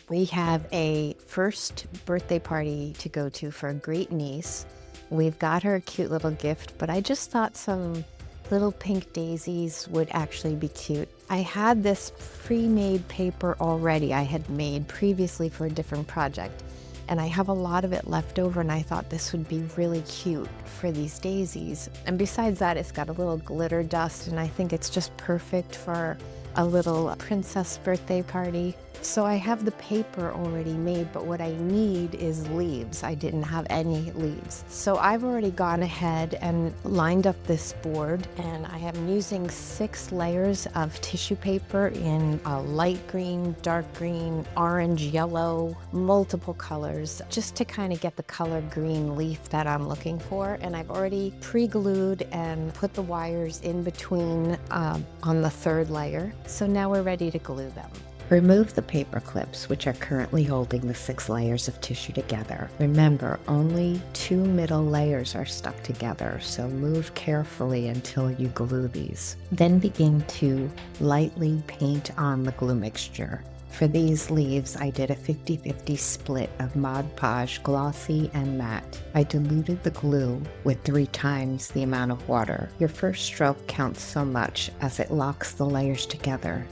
We have a first birthday party to go to for a great niece. We've got her a cute little gift, but I just thought some little pink daisies would actually be cute. I had this pre-made paper already I had made previously for a different project, and I have a lot of it left over, and I thought this would be really cute for these daisies. And besides that, it's got a little glitter dust, and I think it's just perfect for a little princess birthday party. So I have the paper already made, but what I need is leaves. I didn't have any leaves. So I've already gone ahead and lined up this board, and I am using 6 layers of tissue paper in a light green, dark green, orange, yellow, multiple colors, just to kind of get the color green leaf that I'm looking for. And I've already pre-glued and put the wires in between on the 3rd layer. So now we're ready to glue them. Remove the paper clips, which are currently holding the 6 layers of tissue together. Remember, only 2 middle layers are stuck together, so move carefully until you glue these. Then begin to lightly paint on the glue mixture. For these leaves, I did a 50-50 split of Mod Podge glossy and matte. I diluted the glue with 3 times the amount of water. Your first stroke counts so much as it locks the layers together.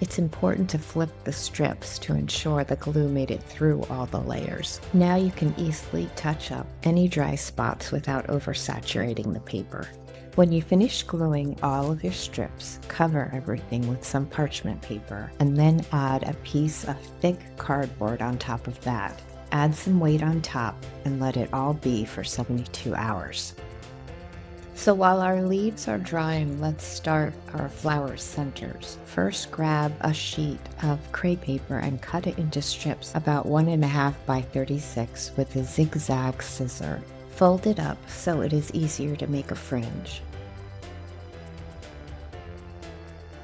It's important to flip the strips to ensure the glue made it through all the layers. Now you can easily touch up any dry spots without oversaturating the paper. When you finish gluing all of your strips, cover everything with some parchment paper and then add a piece of thick cardboard on top of that. Add some weight on top and let it all be for 72 hours. So while our leaves are drying, let's start our flower centers. First, grab a sheet of crepe paper and cut it into strips about 1.5 by 36 with a zigzag scissor. Fold it up so it is easier to make a fringe.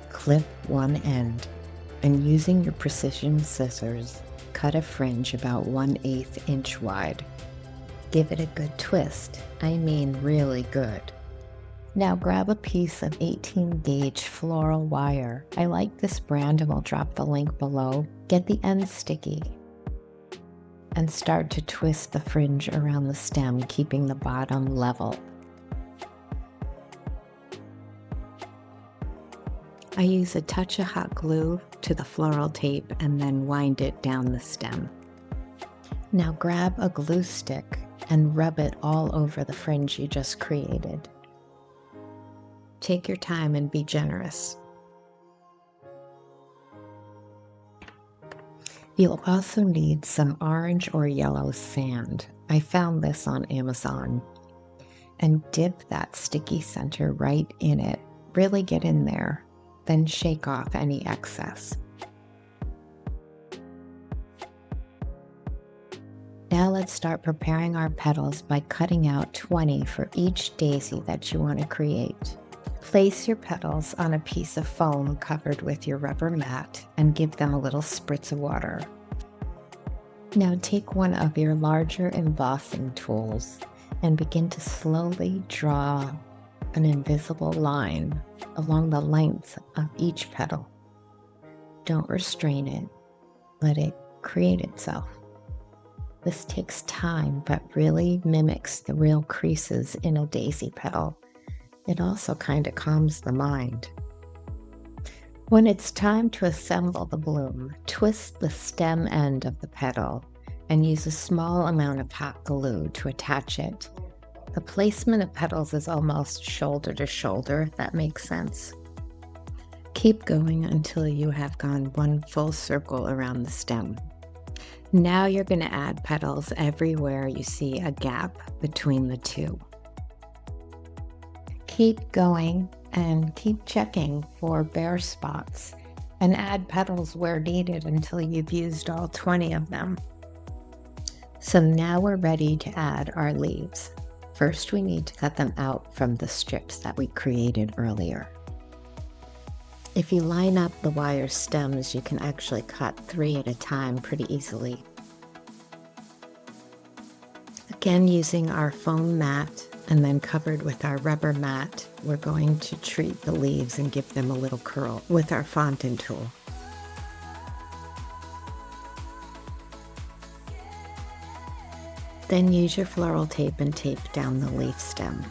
Clip one end, and using your precision scissors, cut a fringe about 1/8 inch wide. Give it a good twist, I mean really good. Now grab a piece of 18 gauge floral wire. I like this brand and will drop the link below. Get the end sticky and start to twist the fringe around the stem, keeping the bottom level. I use a touch of hot glue to the floral tape and then wind it down the stem. Now grab a glue stick and rub it all over the fringe you just created. Take your time and be generous. You'll also need some orange or yellow sand. I found this on Amazon. And dip that sticky center right in it. Really get in there. Then shake off any excess. Now let's start preparing our petals by cutting out 20 for each daisy that you want to create. Place your petals on a piece of foam covered with your rubber mat and give them a little spritz of water. Now take one of your larger embossing tools and begin to slowly draw an invisible line along the length of each petal. Don't restrain it, let it create itself. This takes time but really mimics the real creases in a daisy petal. It also kind of calms the mind. When it's time to assemble the bloom, twist the stem end of the petal and use a small amount of hot glue to attach it. The placement of petals is almost shoulder to shoulder, if that makes sense. Keep going until you have gone one full circle around the stem. Now you're going to add petals everywhere you see a gap between the two. Keep going and keep checking for bare spots and add petals where needed until you've used all 20 of them. So now we're ready to add our leaves. First, we need to cut them out from the strips that we created earlier. If you line up the wire stems, you can actually cut 3 at a time pretty easily. Again, using our foam mat and then covered with our rubber mat, we're going to treat the leaves and give them a little curl with our fondant tool. Then use your floral tape and tape down the leaf stem.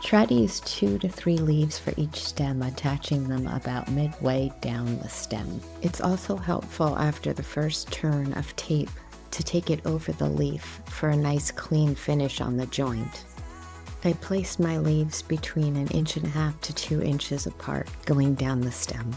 Try to use 2 to 3 leaves for each stem, attaching them about midway down the stem. It's also helpful after the first turn of tape to take it over the leaf for a nice clean finish on the joint. I placed my leaves between 1.5 inches to 2 inches apart, going down the stem.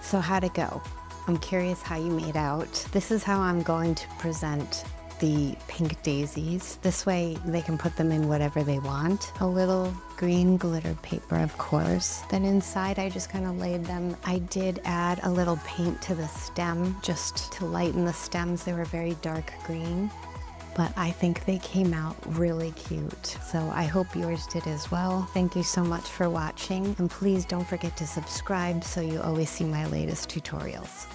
So how'd it go? I'm curious how you made out. This is how I'm going to present the pink daisies. This way they can put them in whatever they want. A little green glitter paper, of course. Then inside I just kind of laid them. I did add a little paint to the stem just to lighten the stems. They were very dark green, but I think they came out really cute. So I hope yours did as well. Thank you so much for watching, and please don't forget to subscribe so you always see my latest tutorials.